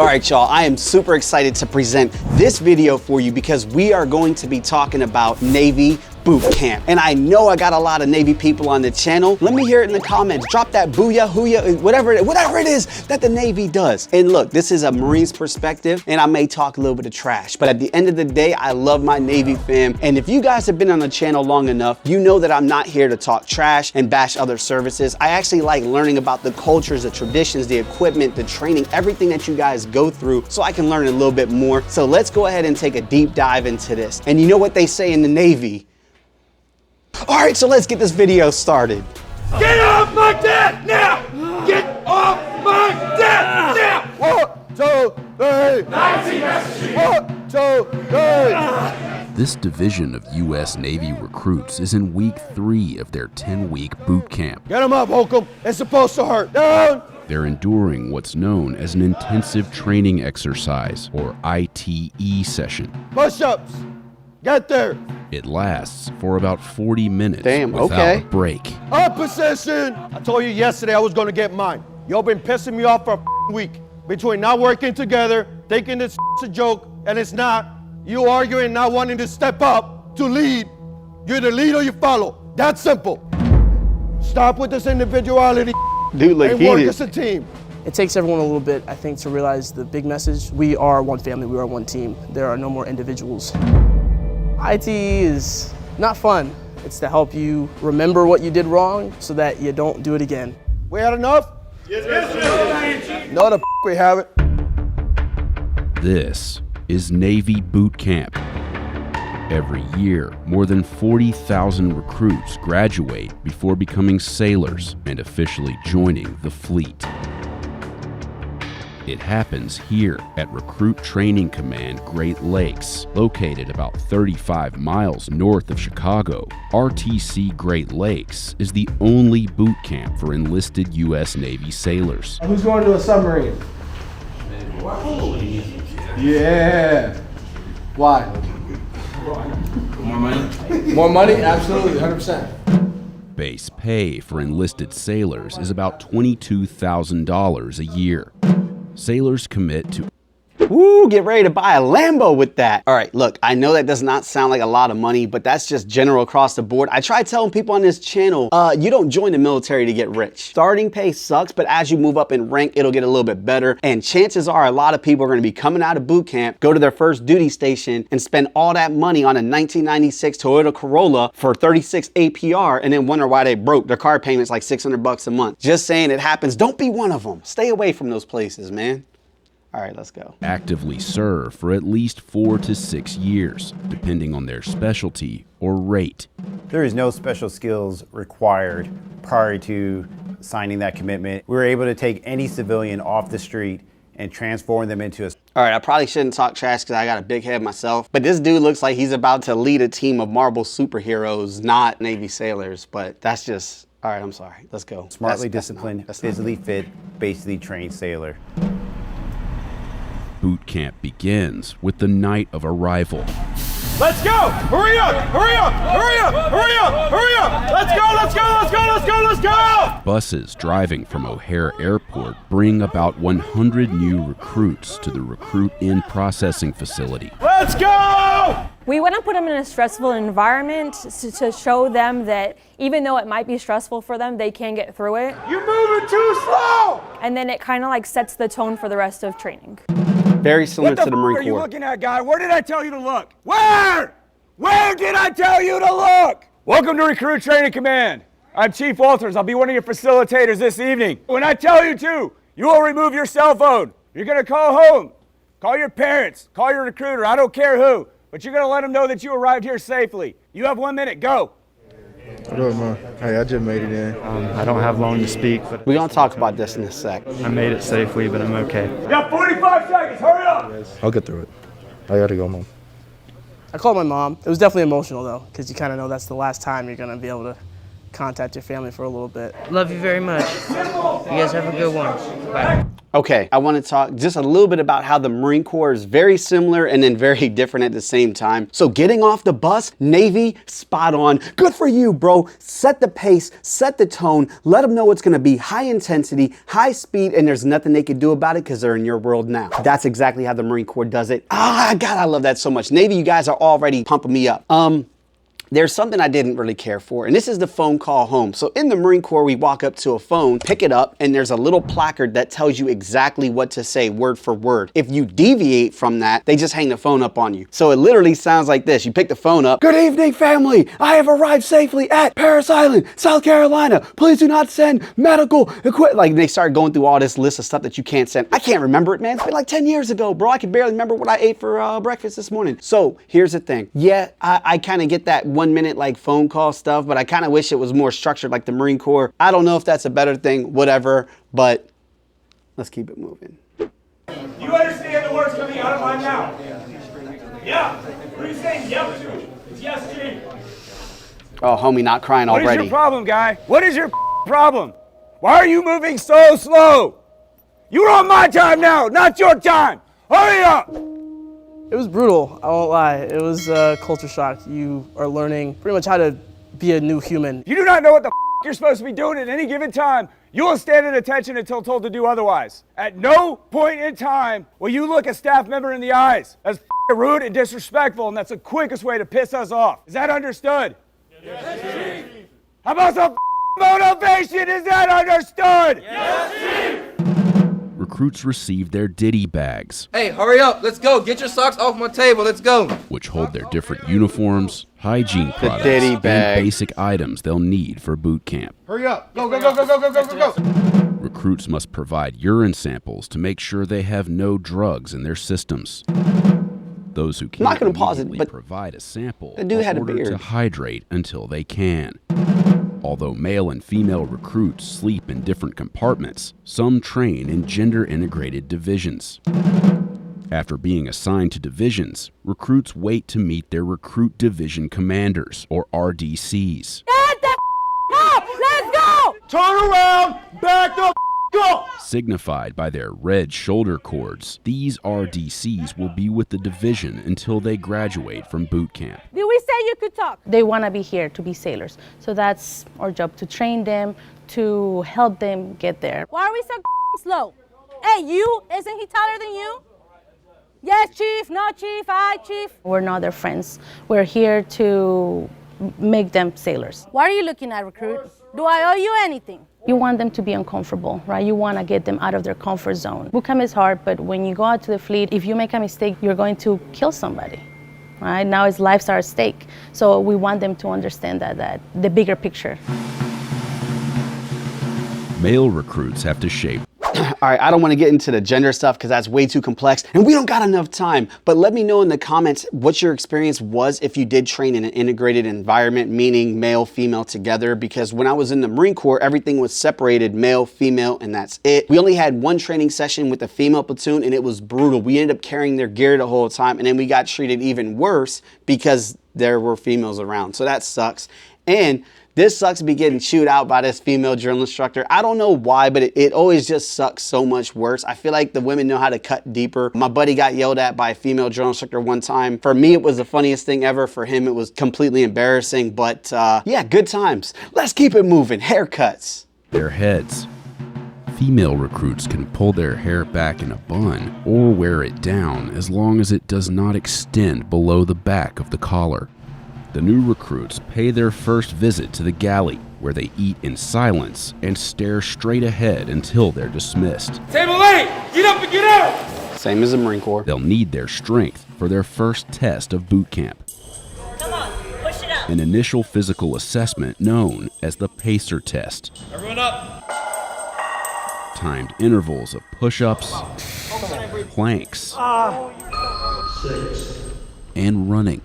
All right, y'all, I am super excited to present this video for you because we are going to be talking about Navy boot camp. And I know I got a lot of Navy people on the channel. Let me hear it in the comments. Drop that booyah, hooyah, whatever it is that the Navy does. And look, this is a Marine's perspective, and I may talk a little bit of trash, but at the end of the day, I love my Navy fam. And if you guys have been on the channel long enough, you know that I'm not here to talk trash and bash other services. I actually like learning about the cultures, the traditions, the equipment, the training, everything that you guys go through so I can learn a little bit more. So let's go ahead and take a deep dive into this. And you know what they say in the Navy? All right, so let's get this video started. Get off my deck now! Get off my deck now! 1, 2, 3. 19 messages. 1, 2, 3. This division of U.S. Navy recruits is in week 3 of their 10-week boot camp. Get them up, Holcomb. It's supposed to hurt. Down! They're enduring what's known as an intensive training exercise, or ITE session. Push-ups. Get there. It lasts for about 40 minutes without a break. Up position. I told you yesterday I was going to get mine. Y'all been pissing me off for a week. Between not working together, thinking this is a joke, and it's not. You arguing, not wanting to step up to lead. You either lead or you follow. That's simple. Stop with this individuality. Dude, look, and work as a team. It takes everyone a little bit, I think, to realize the big message. We are one family, we are one team. There are no more individuals. ITE is not fun. It's to help you remember what you did wrong so that you don't do it again. We had enough? Yes, sir. No, the we have it. This is Navy boot camp. Every year, more than 40,000 recruits graduate before becoming sailors and officially joining the fleet. It happens here at Recruit Training Command Great Lakes, located about 35 miles north of Chicago. RTC Great Lakes is the only boot camp for enlisted U.S. Navy sailors. Who's going to a submarine? Yeah. Why? More money? More money? Absolutely, 100%. Base pay for enlisted sailors is about $22,000 a year. Sailors commit to Woo, get ready to buy a Lambo with that. All right, look, I know that does not sound like a lot of money, but that's just general across the board. I try telling people on this channel, you don't join the military to get rich. Starting pay sucks, but as you move up in rank, it'll get a little bit better. And chances are a lot of people are gonna be coming out of boot camp, go to their first duty station and spend all that money on a 1996 Toyota Corolla for 36 APR and then wonder why they broke. Their car payment's like $600 a month. Just saying it happens. Don't be one of them. Stay away from those places, man. All right, let's go. Actively serve for at least 4 to 6 years, depending on their specialty or rate. There is no special skills required prior to signing that commitment. We were able to take any civilian off the street and transform them into a... All right, I probably shouldn't talk trash because I got a big head myself, but this dude looks like he's about to lead a team of Marvel superheroes, not Navy sailors, but that's just... All right, I'm sorry. Let's go. Smartly disciplined, physically fit, basically trained sailor. Boot camp begins with the night of arrival. Let's go! Hurry up! Hurry up! Hurry up! Hurry up! Hurry up! Let's go! Let's go! Let's go! Let's go! Let's go! Buses driving from O'Hare Airport bring about 100 new recruits to the Recruit In Processing Facility. Let's go! We want to put them in a stressful environment to show them that even though it might be stressful for them, they can get through it. You're moving too slow! And then it kind of like sets the tone for the rest of training. Very similar to the Marine Corps. What are you looking at, guy? Where did I tell you to look? Where? Where did I tell you to look? Welcome to Recruit Training Command. I'm Chief Walters. I'll be one of your facilitators this evening. When I tell you to, you will remove your cell phone. You're going to call home. Call your parents. Call your recruiter. I don't care who. But you're going to let them know that you arrived here safely. You have 1 minute. Go. What up, man? Hey, I just made it in. I don't have long to speak, but We're going to talk about this in a sec. I made it safely, but I'm okay. You got 45 seconds. Hurry up. I'll get through it. I gotta go, Mom. I called my mom. It was definitely emotional though, because you kind of know that's the last time you're gonna be able to contact your family for a little bit. Love you very much. You guys have a good one. Bye. Okay, I want to talk just a little bit about how the Marine Corps is very similar and then very different at the same time. So getting off the bus, Navy, spot on. Good for you, bro. Set the pace, set the tone, let them know it's going to be high intensity, high speed, and there's nothing they can do about it because they're in your world now. That's exactly how the Marine Corps does it. Ah, God, I love that so much. Navy, you guys are already pumping me up. There's something I didn't really care for, and this is the phone call home. So in the Marine Corps, we walk up to a phone, pick it up, and there's a little placard that tells you exactly what to say word for word. If you deviate from that, they just hang the phone up on you. So it literally sounds like this. You pick the phone up. Good evening, family. I have arrived safely at Parris Island, South Carolina. Please do not send medical equipment. Like they start going through all this list of stuff that you can't send. I can't remember it, man. It's been like 10 years ago, bro. I can barely remember what I ate for breakfast this morning. So here's the thing. Yeah, I kind of get that 1 minute like phone call stuff, but I kind of wish it was more structured like the Marine Corps. I don't know if that's a better thing, whatever, but let's keep it moving. You understand the words coming out of my mouth? Yeah. What are you saying yep to? It's yes, Chief. Oh, homie, not crying already. What is your problem, guy? What is your problem? Why are you moving so slow? You're on my time now, not your time. Hurry up. It was brutal, I won't lie. It was a culture shock. You are learning pretty much how to be a new human. You do not know what the you're supposed to be doing at any given time. You will stand at attention until told to do otherwise. At no point in time will you look a staff member in the eyes. That's rude and disrespectful, and that's the quickest way to piss us off. Is that understood? Yes, Chief. How about some motivation? Is that understood? Yes, Chief. Recruits receive their ditty bags. Hey, hurry up. Let's go. Get your socks off my table. Let's go. Which hold their different uniforms, hygiene products, ditty and bag. basic items they'll need for boot camp. Hurry up. Go, go, go, go, go, go, go, go, go. Recruits must provide urine samples to make sure they have no drugs in their systems. Those who can't not gonna pause it, immediately but provide a sample the dude are had a ordered beard. to hydrate until they can. Although male and female recruits sleep in different compartments, some train in gender-integrated divisions. After being assigned to divisions, recruits wait to meet their recruit division commanders, or RDCs. Get the up! Let's go! Turn around. Back the up. Signified by their red shoulder cords, these RDCs will be with the division until they graduate from boot camp. Did we say you could talk? They want to be here to be sailors. So that's our job, to train them, to help them get there. Why are we so slow? Hey, you, isn't he taller than you? Yes, Chief, no, Chief, aye, Chief. We're not their friends. We're here to make them sailors. Why are you looking at recruit? Do I owe you anything? You want them to be uncomfortable, right? You want to get them out of their comfort zone. Boot camp is hard, but when you go out to the fleet, if you make a mistake, you're going to kill somebody, right? Now his lives are at stake. So we want them to understand that the bigger picture. Male recruits have to shape. All right, I don't want to get into the gender stuff because that's way too complex and we don't got enough time, but let me know in the comments what your experience was if you did train in an integrated environment, meaning male, female together, because when I was in the Marine Corps, everything was separated, male, female, and that's it. We only had one training session with the female platoon and it was brutal. We ended up carrying their gear the whole time and then we got treated even worse because there were females around, so that sucks. And this sucks to be getting chewed out by this female drill instructor. I don't know why, but it always just sucks so much worse. I feel like the women know how to cut deeper. My buddy got yelled at by a female drill instructor one time. For me, it was the funniest thing ever. For him, it was completely embarrassing. But yeah, good times. Let's keep it moving. Haircuts. Their heads. Female recruits can pull their hair back in a bun or wear it down as long as it does not extend below the back of the collar. The new recruits pay their first visit to the galley, where they eat in silence and stare straight ahead until they're dismissed. Table 8, get up and get out. Same as the Marine Corps. They'll need their strength for their first test of boot camp. Come on, push it up. An initial physical assessment known as the pacer test. Everyone up. Timed intervals of push-ups, planks, and running.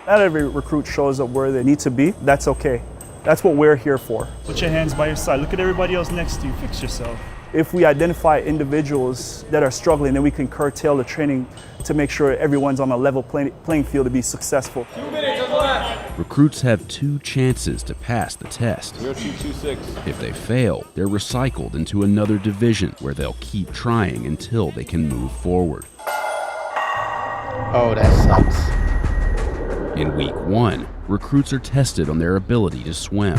Not every recruit shows up where they need to be. That's okay. That's what we're here for. Put your hands by your side. Look at everybody else next to you. Fix yourself. If we identify individuals that are struggling, then we can curtail the training to make sure everyone's on a level playing field to be successul. 2 minutes. Recruits have 2 chances to pass the test. 0226. If they fail, they're recycled into another division where they'll keep trying until they can move forward. Oh, that sucks. In week 1, recruits are tested on their ability to swim.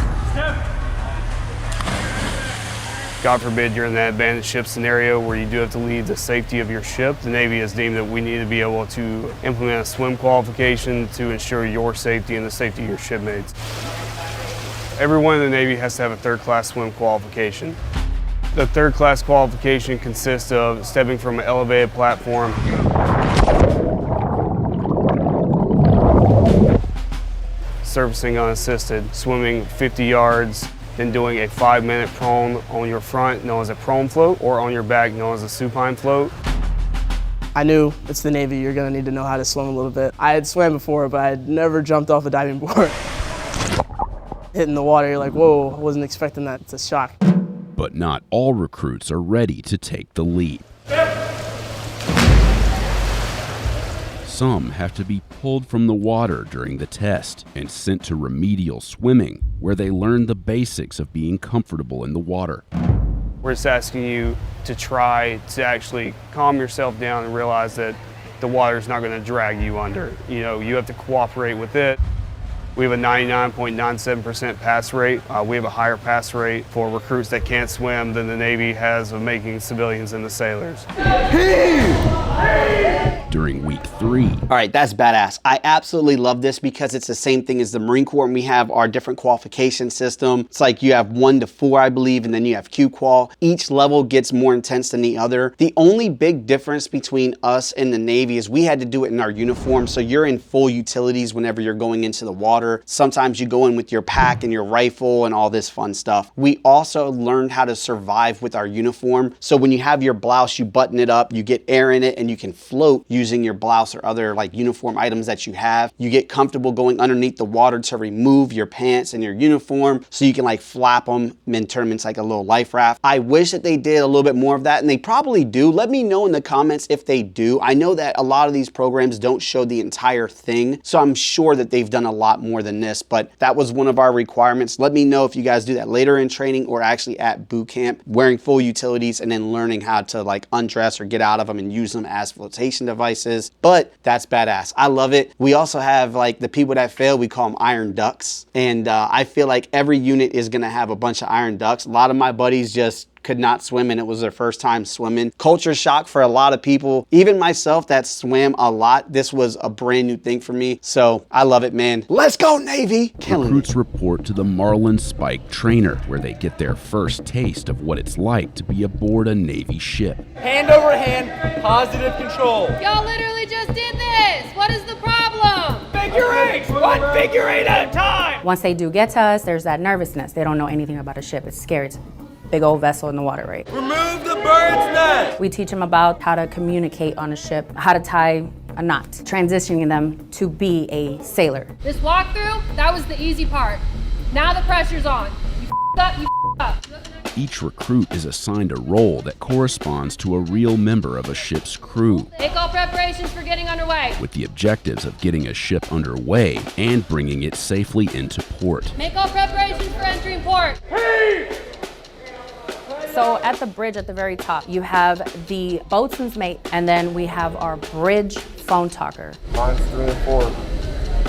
God forbid you're in that abandoned ship scenario where you do have to leave the safety of your ship. The Navy has deemed that we need to be able to implement a swim qualification to ensure your safety and the safety of your shipmates. Everyone in the Navy has to have a third-class swim qualification. The third-class qualification consists of stepping from an elevated platform, surfacing unassisted, swimming 50 yards, then doing a 5-minute prone on your front, known as a prone float, or on your back, known as a supine float. I knew it's the Navy, you're gonna need to know how to swim a little bit. I had swam before, but I had never jumped off a diving board. Hitting the water, you're like, whoa, I wasn't expecting that. It's a shock. But not all recruits are ready to take the leap. Some have to be pulled from the water during the test and sent to remedial swimming, where they learn the basics of being comfortable in the water. We're just asking you to try to actually calm yourself down and realize that the water's not going to drag you under. You know, you have to cooperate with it. We have a 99.97% pass rate. We have a higher pass rate for recruits that can't swim than the Navy has of making civilians into sailors. During week 3. All right, that's badass. I absolutely love this because it's the same thing as the Marine Corps, and we have our different qualification system. It's like you have 1 to 4, I believe, and then you have Q-Qual. Each level gets more intense than the other. The only big difference between us and the Navy is we had to do it in our uniform, so you're in full utilities whenever you're going into the water. Sometimes you go in with your pack and your rifle and all this fun stuff. We also learned how to survive with our uniform. So when you have your blouse, you button it up, you get air in it, and you can float using your blouse or other like uniform items that you have. You get comfortable going underneath the water to remove your pants and your uniform so you can like flap them and turn them into like a little life raft. I wish that they did a little bit more of that, and they probably do. Let me know in the comments if they do. I know that a lot of these programs don't show the entire thing, so I'm sure that they've done a lot more than this, but that was one of our requirements. Let me know if you guys do that later in training or actually at boot camp, wearing full utilities and then learning how to like undress or get out of them and use them as flotation devices. But that's badass. I love it. We also have like the people that fail, we call them iron ducks. And I feel like every unit is gonna have a bunch of iron ducks. A lot of my buddies just could not swim and it was their first time swimming. Culture shock for a lot of people. Even myself that swam a lot, this was a brand new thing for me. So I love it, man. Let's go, Navy! Recruits report to the Marlin Spike Trainer, where they get their first taste of what it's like to be aboard a Navy ship. Hand over hand, positive control. Y'all literally just did this. What is the problem? Figure 8, 1 figure 8 at a time. Once they do get to us, there's that nervousness. They don't know anything about a ship. It's scary. It's a big old vessel in the water, right? Remove the bird's nest. We teach them about how to communicate on a ship, how to tie a knot, transitioning them to be a sailor. This walkthrough, that was the easy part. Now the pressure's on. You up, you up. Each recruit is assigned a role that corresponds to a real member of a ship's crew, Make all preparations for getting underway. with the objectives of getting a ship underway and bringing it safely into port. Make all preparations for entering port. So at the bridge at the very top, you have the boatswain's mate, and then we have our bridge phone talker. Mine's 3 and 4.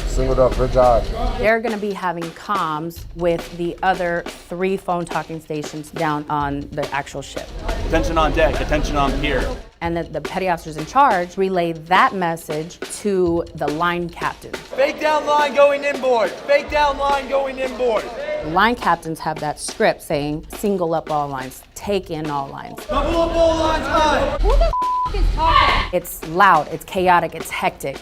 Singled up, bridge eye. They're gonna be having comms with the other 3 phone talking stations down on the actual ship. Attention on deck, attention on pier. And the petty officers in charge relay that message to the line captain. Fake down line going inboard. Fake down line going inboard. Line captains have that script saying, single up all lines, take in all lines. Double up all lines high. Who the is talking? It's loud, it's chaotic, it's hectic.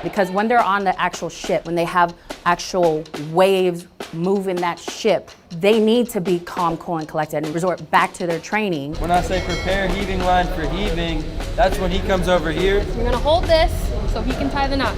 Because when they're on the actual ship, when they have actual waves moving that ship, they need to be calm, cool, and collected and resort back to their training. When I say prepare heaving line for heaving, that's when he comes over here. You're gonna hold this so he can tie the knot.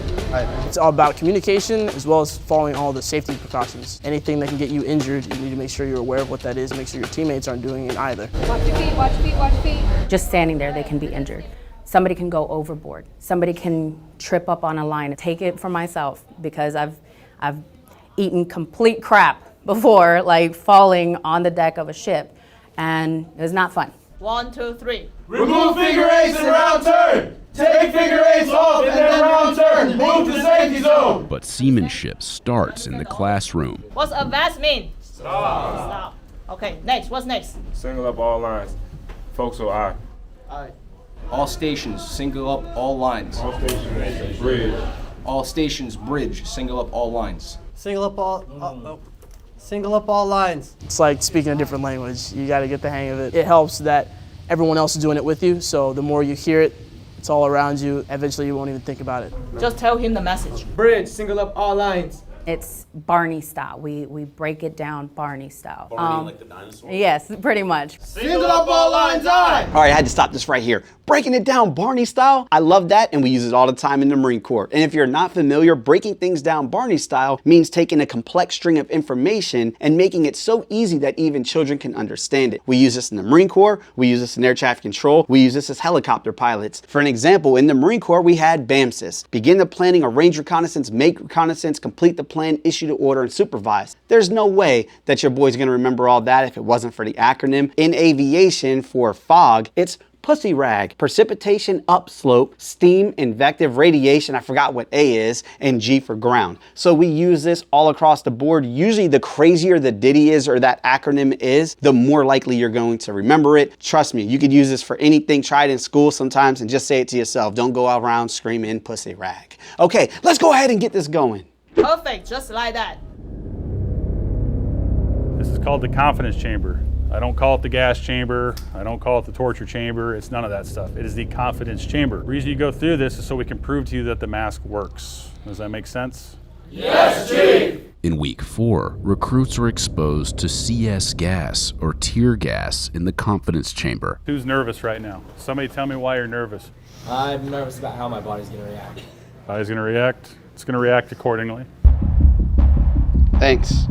It's all about communication as well as following all the safety precautions. Anything that can get you injured, you need to make sure you're aware of what that is, make sure your teammates aren't doing it either. Watch your feet, watch your feet, watch your feet. Just standing there, they can be injured. somebody can go overboard. Somebody can trip up on a line. Take it from myself, because I've eaten complete crap before, like falling on the deck of a ship, and it was not fun. 1, 2, 3. Remove figure eights and round turn. Take figure eights off and then round turn. Move to safety zone. But seamanship starts in the classroom. What's advance mean? Stop. Okay, next. What's next? Single up all lines. Forecastle eye. All stations, single up all lines. All stations, bridge. All stations, bridge, single up all lines. Single up all, single up all lines. It's like speaking a different language. You got to get the hang of it. It helps that everyone else is doing it with you, so the more you hear it, it's all around you. Eventually, you won't even think about it. Just tell him the message. Bridge, single up all lines. It's Barney style. We break it down Barney style. Barney like the dinosaur? Yes, pretty much. Single up all lines, aye! All right, I had to stop this right here. Breaking it down Barney style. I love that, and we use it all the time in the Marine Corps. And if you're not familiar, breaking things down Barney style means taking a complex string of information and making it so easy that even children can understand it. We use this in the Marine Corps. We use this in air traffic control. We use this as helicopter pilots. For an example, in the Marine Corps, we had BAMSIS. Begin the planning, arrange reconnaissance, make reconnaissance, complete the plan, issue the order, and supervise. There's no way that your boy's gonna remember all that if it wasn't for the acronym. In aviation, for FOG, it's pussy rag, precipitation, upslope, steam, invective, radiation, I forgot what A is, and G for ground. So we use this all across the board. Usually the crazier the ditty is or that acronym is, the more likely you're going to remember it. Trust me, you could use this for anything. Try it in school sometimes and just say it to yourself. Don't go around screaming pussy rag. Okay, let's go ahead and get this going. Perfect, just like that. This is called the confidence chamber. I don't call it the gas chamber. I don't call it the torture chamber. It's none of that stuff. It is the confidence chamber. The reason you go through this is so we can prove to you that the mask works. Does that make sense? Yes, Chief! In week 4, recruits are exposed to CS gas or tear gas in the confidence chamber. Who's nervous right now? Somebody tell me why you're nervous. I'm nervous about how my body's gonna react. Body's gonna react. It's gonna react accordingly. Thanks.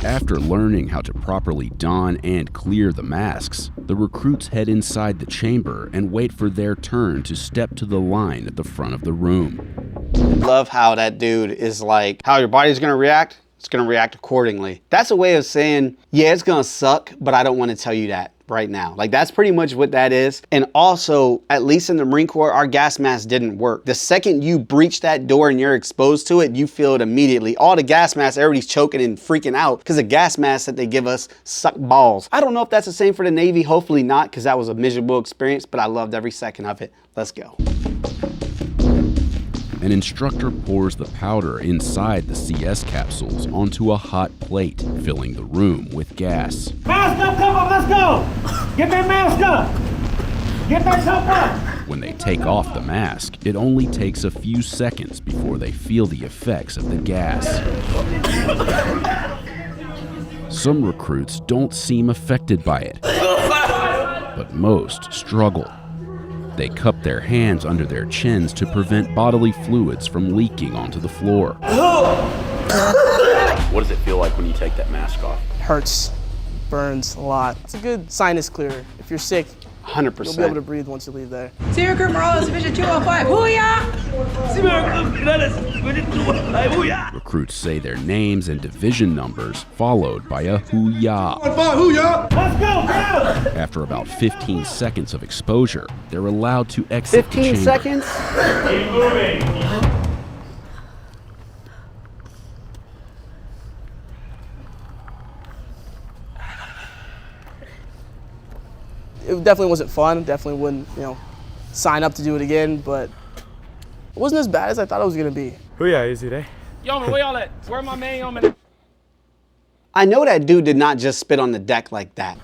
After learning how to properly don and clear the masks, the recruits head inside the chamber and wait for their turn to step to the line at the front of the room. Love how that dude is like, how your body's gonna react, it's gonna react accordingly. That's a way of saying, yeah, it's gonna suck, but I don't wanna tell you that right now. Like, that's pretty much what that is. And also, at least in the Marine Corps, our gas mask didn't work. The second you breach that door and you're exposed to it, you feel it immediately. All the gas masks, everybody's choking and freaking out because the gas masks that they give us suck balls. I don't know if that's the same for the Navy. Hopefully not, because that was a miserable experience, but I loved every second of it. Let's go. An instructor pours the powder inside the CS capsules onto a hot plate, filling the room with gas. Mask up, come on, let's go! Get that mask up! Get that top up! When they take off the mask, it only takes a few seconds before they feel the effects of the gas. Some recruits don't seem affected by it, but most struggle. They cup their hands under their chins to prevent bodily fluids from leaking onto the floor. What does it feel like when you take that mask off? Hurts, burns a lot. It's a good sinus clearer. If you're sick, 100%. You'll be able to breathe once you leave there. Senior Recruit Morales Division 205. Hoo-yah! Recruits say their names and division numbers, followed by a hoo-yah. Let's go, go! After about 15 seconds of exposure, they're allowed to exit 15 the chamber. seconds? Keep moving. It definitely wasn't fun. Definitely wouldn't, sign up to do it again, but it wasn't as bad as I thought it was gonna be. Oh yeah, easy day. Yo, man, where y'all at? Where my man, yo, man? I know that dude did not just spit on the deck like that.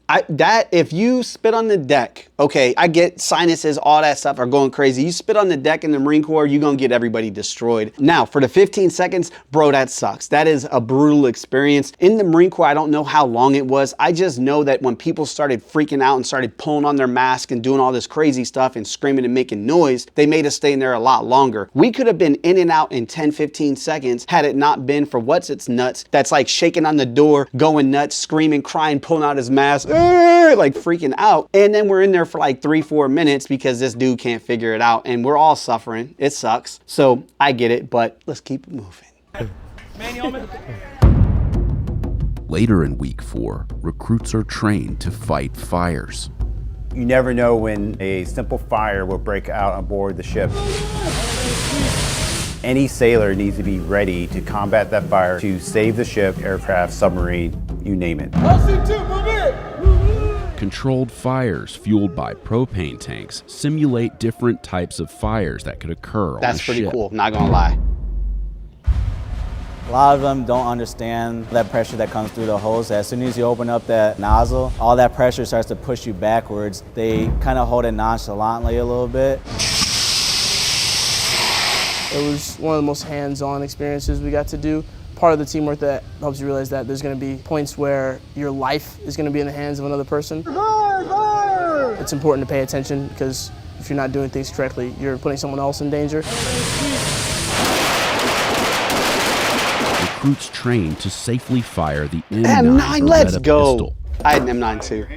If you spit on the deck, okay, I get sinuses, all that stuff are going crazy. You spit on the deck in the Marine Corps, you're gonna get everybody destroyed. Now, for the 15 seconds, bro, that sucks. That is a brutal experience. In the Marine Corps, I don't know how long it was. I just know that when people started freaking out and started pulling on their mask and doing all this crazy stuff and screaming and making noise, they made us stay in there a lot longer. We could have been in and out in 10, 15 seconds had it not been for what's its nuts that's like shaking on the door, going nuts, screaming, crying, pulling out his mask, like freaking out. And then we're in there for like 3-4 minutes because this dude can't figure it out and we're all suffering. It sucks. So I get it, but let's keep it moving. Later in week 4, recruits are trained to fight fires. You never know when a simple fire will break out on board the ship. Any sailor needs to be ready to combat that fire to save the ship, aircraft, submarine, you name it. Controlled fires fueled by propane tanks simulate different types of fires that could occur on a ship. That's pretty cool, not gonna lie. A lot of them don't understand that pressure that comes through the hose. As soon as you open up that nozzle, all that pressure starts to push you backwards. They kind of hold it nonchalantly a little bit. It was one of the most hands-on experiences we got to do. Part of the teamwork that helps you realize that there's going to be points where your life is going to be in the hands of another person. It's important to pay attention because if you're not doing things correctly, you're putting someone else in danger. Recruits trained to safely fire the M9, let's Beretta go. pistol, I had an M9 too.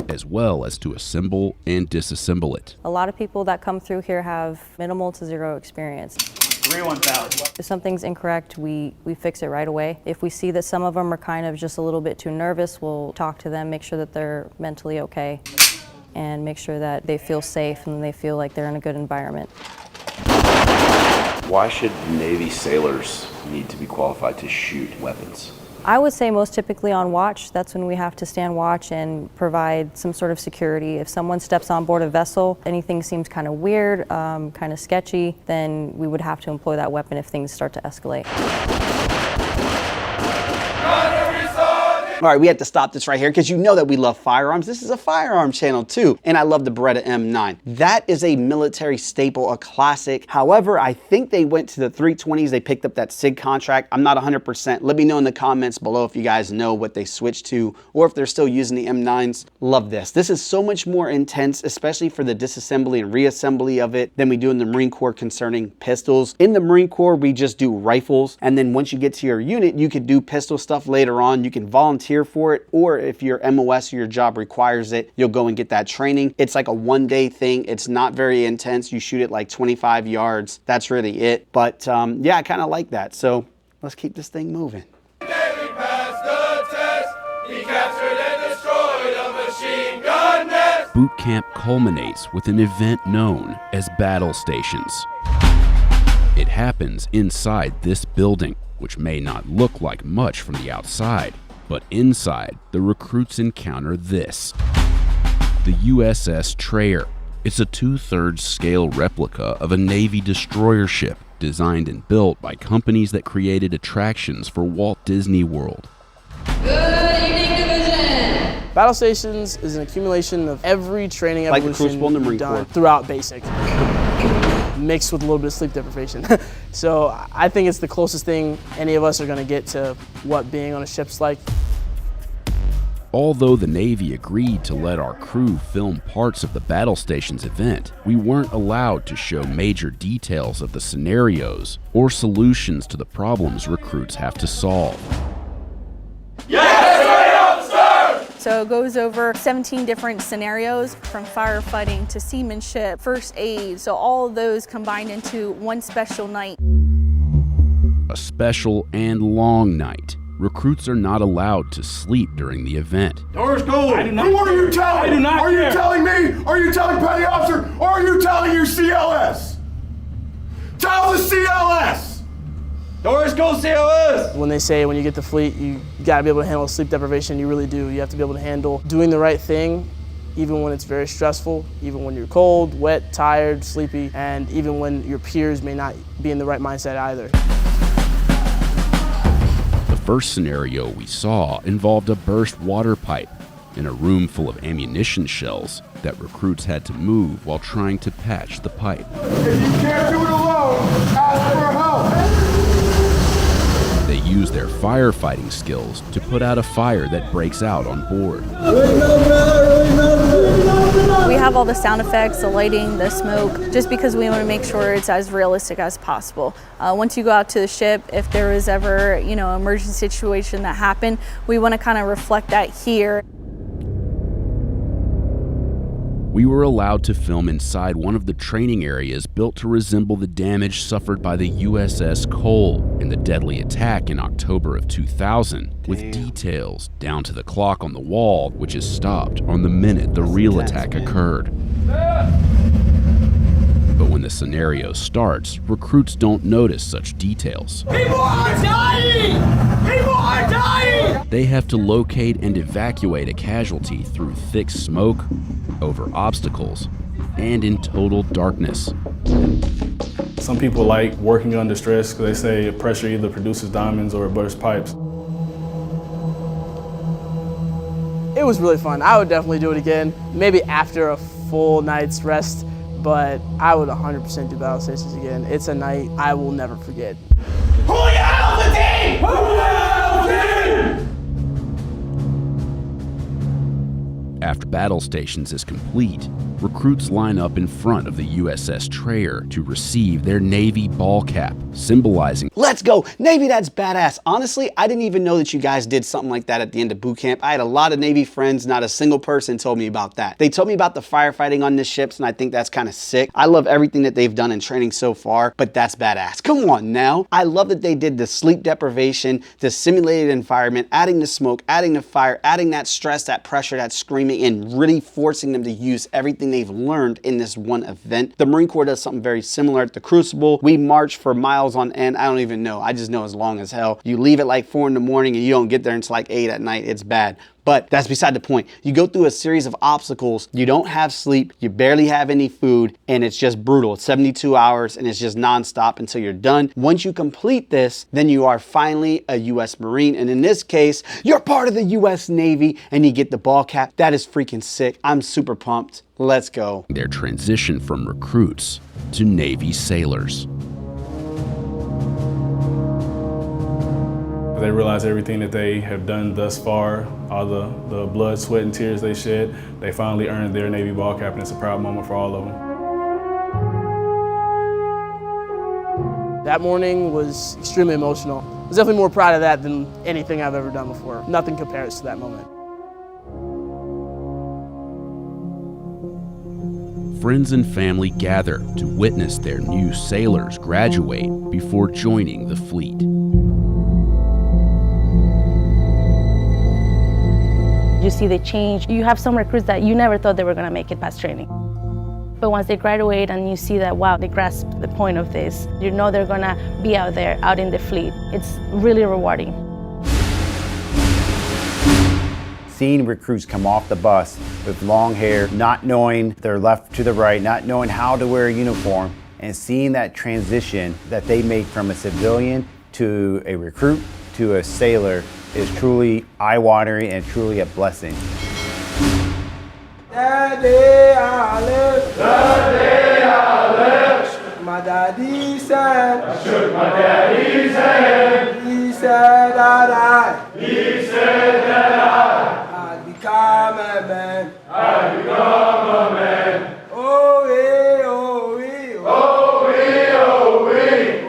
as well as to assemble and disassemble it. A lot of people that come through here have minimal to zero experience. 3-1000. If something's incorrect, we fix it right away. If we see that some of them are kind of just a little bit too nervous, we'll talk to them, make sure that they're mentally okay, and make sure that they feel safe and they feel like they're in a good environment. Why should Navy sailors need to be qualified to shoot weapons? I would say most typically on watch. That's when we have to stand watch and provide some sort of security. If someone steps on board a vessel, anything seems kind of weird, kind of sketchy, then we would have to employ that weapon if things start to escalate. All right, we had to stop this right here because you know that we love firearms. This is a firearm channel too, and I love the Beretta M9. That is a military staple, a classic. However, I think they went to the 320s. They picked up that SIG contract. I'm not 100%. Let me know in the comments below if you guys know what they switched to or if they're still using the M9s. Love this. This is so much more intense, especially for the disassembly and reassembly of it than we do in the Marine Corps concerning pistols. In the Marine Corps, we just do rifles, and then once you get to your unit, you could do pistol stuff later on. You can volunteer for it, or if your MOS or your job requires it, you'll go and get that training. It's like a one-day thing. It's not very intense. You shoot it like 25 yards. That's really it. But yeah, I kind of like that. So let's keep this thing moving. Boot camp culminates with an event known as battle stations. It happens inside this building, which may not look like much from the outside. But inside, the recruits encounter this. The USS Trayer. It's a 2/3 scale replica of a Navy destroyer ship designed and built by companies that created attractions for Walt Disney World. Good evening, division. Battle stations is an accumulation of every training Like the evolution Crucible in the Marine done Corps. throughout basic, mixed with a little bit of sleep deprivation. So I think it's the closest thing any of us are going to get to what being on a ship's like. Although the Navy agreed to let our crew film parts of the battle stations event, we weren't allowed to show major details of the scenarios or solutions to the problems recruits have to solve. So it goes over 17 different scenarios, from firefighting to seamanship, first aid, so all of those combined into one special night. A special and long night. Recruits are not allowed to sleep during the event. Doors go. I do not. Who are you telling? I do not Are care. you telling me? Are you telling Petty Officer? Or are you telling your CLS? Tell the CLS! Doors go, CLS! When they say when you get to fleet, you gotta be able to handle sleep deprivation, you really do. You have to be able to handle doing the right thing, even when it's very stressful, even when you're cold, wet, tired, sleepy, and even when your peers may not be in the right mindset either. The first scenario we saw involved a burst water pipe. in a room full of ammunition shells that recruits had to move while trying to patch the pipe. If you can't do it alone, ask for help. They use their firefighting skills to put out a fire that breaks out on board. We have all the sound effects, the lighting, the smoke, just because we want to make sure it's as realistic as possible. Once you go out to the ship, if there was ever, emergency situation that happened, we want to kind of reflect that here. We were allowed to film inside one of the training areas built to resemble the damage suffered by the USS Cole in the deadly attack in October of 2000, with details down to the clock on the wall, which is stopped on the minute the real attack occurred. But when the scenario starts, recruits don't notice such details. People are dying! People are dying! They have to locate and evacuate a casualty through thick smoke, over obstacles, and in total darkness. Some people like working under stress because they say pressure either produces diamonds or it bursts pipes. It was really fun. I would definitely do it again, maybe after a full night's rest, but I would 100% do battle stations again. It's a night I will never forget. Who are you out of the team? Who are you out of the team? After battle stations is complete, recruits line up in front of the USS Trayer to receive their Navy ball cap, symbolizing, let's go, Navy, that's badass. Honestly, I didn't even know that you guys did something like that at the end of boot camp. I had a lot of Navy friends, not a single person told me about that. They told me about the firefighting on the ships, and I think that's kind of sick. I love everything that they've done in training so far, but that's badass. Come on now. I love that they did the sleep deprivation, the simulated environment, adding the smoke, adding the fire, adding that stress, that pressure, that screaming, and really forcing them to use everything they've learned in this one event. The Marine Corps does something very similar at the Crucible. We march for miles on end. I don't even know. I just know as long as hell. You leave at like 4 in the morning and you don't get there until like 8 at night. It's bad. But that's beside the point. You go through a series of obstacles. You don't have sleep. You barely have any food. And it's just brutal. It's 72 hours and it's just nonstop until you're done. Once you complete this, then you are finally a U.S. Marine. And in this case, you're part of the U.S. Navy and you get the ball cap. That is freaking sick. I'm super pumped. Let's go. Their transition from recruits to Navy sailors. They realize everything that they have done thus far, all the blood, sweat, and tears they shed, they finally earned their Navy ball cap, and it's a proud moment for all of them. That morning was extremely emotional. I was definitely more proud of that than anything I've ever done before. Nothing compares to that moment. Friends and family gather to witness their new sailors graduate before joining the fleet. You see the change. You have some recruits that you never thought they were going to make it past training. But once they graduate and you see that, wow, they grasp the point of this, you know they're going to be out there, out in the fleet. It's really rewarding. Seeing recruits come off the bus with long hair, not knowing their left to the right, not knowing how to wear a uniform, and seeing that transition that they make from a civilian to a recruit to a sailor is truly eye-watering and truly a blessing. That day I lived. That day I lived. My daddy said. I shook my daddy's hand. He said that I'd become a man. I'd become a man. Oh, wee, oh, wee, oh, wee, oh, wee,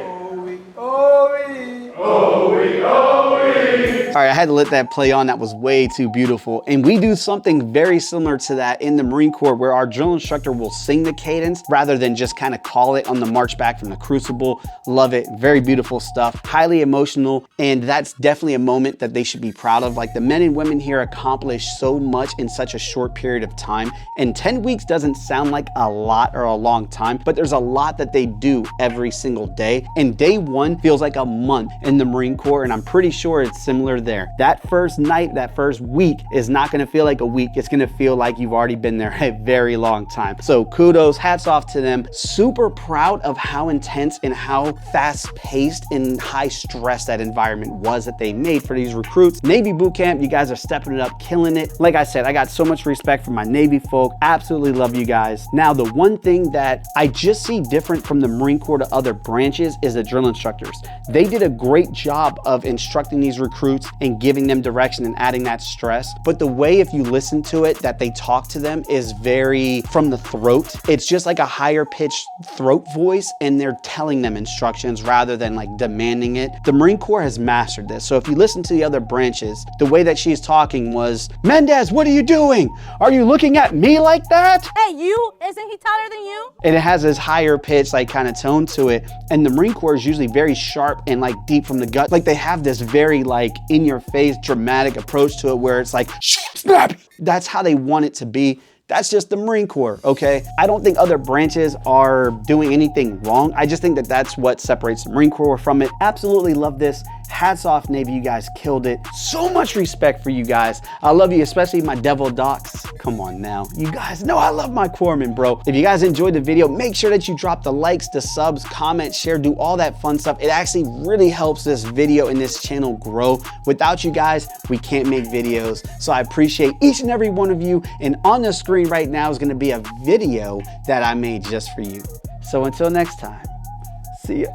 oh, wee, oh, wee, oh, wee, oh, wee. All right, I had to let that play on. That was way too beautiful. And we do something very similar to that in the Marine Corps where our drill instructor will sing the cadence rather than just kind of call it on the march back from the Crucible. Love it. Very beautiful stuff. Highly emotional. And that's definitely a moment that they should be proud of. Like the men and women here accomplished so much in such a short period of time. And 10 weeks doesn't sound like a lot or a long time, but there's a lot that they do every single day. And day one feels like a month in the Marine Corps. And I'm pretty sure it's similar there. That that first night, that first week is not gonna feel like a week. It's gonna feel like you've already been there a very long time. So kudos, hats off to them. Super proud of how intense and how fast paced and high stress that environment was that they made for these recruits. Navy boot camp, you guys are stepping it up, killing it. Like I said, I got so much respect for my Navy folk. Absolutely love you guys. Now, the one thing that I just see different from the Marine Corps to other branches is the drill instructors. They did a great job of instructing these recruits and giving them direction and adding that stress. But the way, if you listen to it, that they talk to them is very from the throat. It's just like a higher pitched throat voice, and they're telling them instructions rather than like demanding it. The Marine Corps has mastered this. So if you listen to the other branches, the way that she's talking was, Mendez, what are you doing? Are you looking at me like that? Hey, you, isn't he taller than you? And it has this higher pitch, like kind of tone to it. And the Marine Corps is usually very sharp and like deep from the gut. Like they have this very like in your face, dramatic approach to it where it's like, snap. That's how they want it to be. That's just the Marine Corps, okay? I don't think other branches are doing anything wrong. I just think that that's what separates the Marine Corps from it. Absolutely love this. Hats off, Navy, you guys killed it. So much respect for you guys. I love you, especially my Devil Docs. Come on now. You guys know I love my corpsmen, bro. If you guys enjoyed the video, make sure that you drop the likes, the subs, comment, share, do all that fun stuff. It actually really helps this video and this channel grow. Without you guys, we can't make videos. So I appreciate each and every one of you. And on the screen right now is gonna be a video that I made just for you. So until next time, see ya.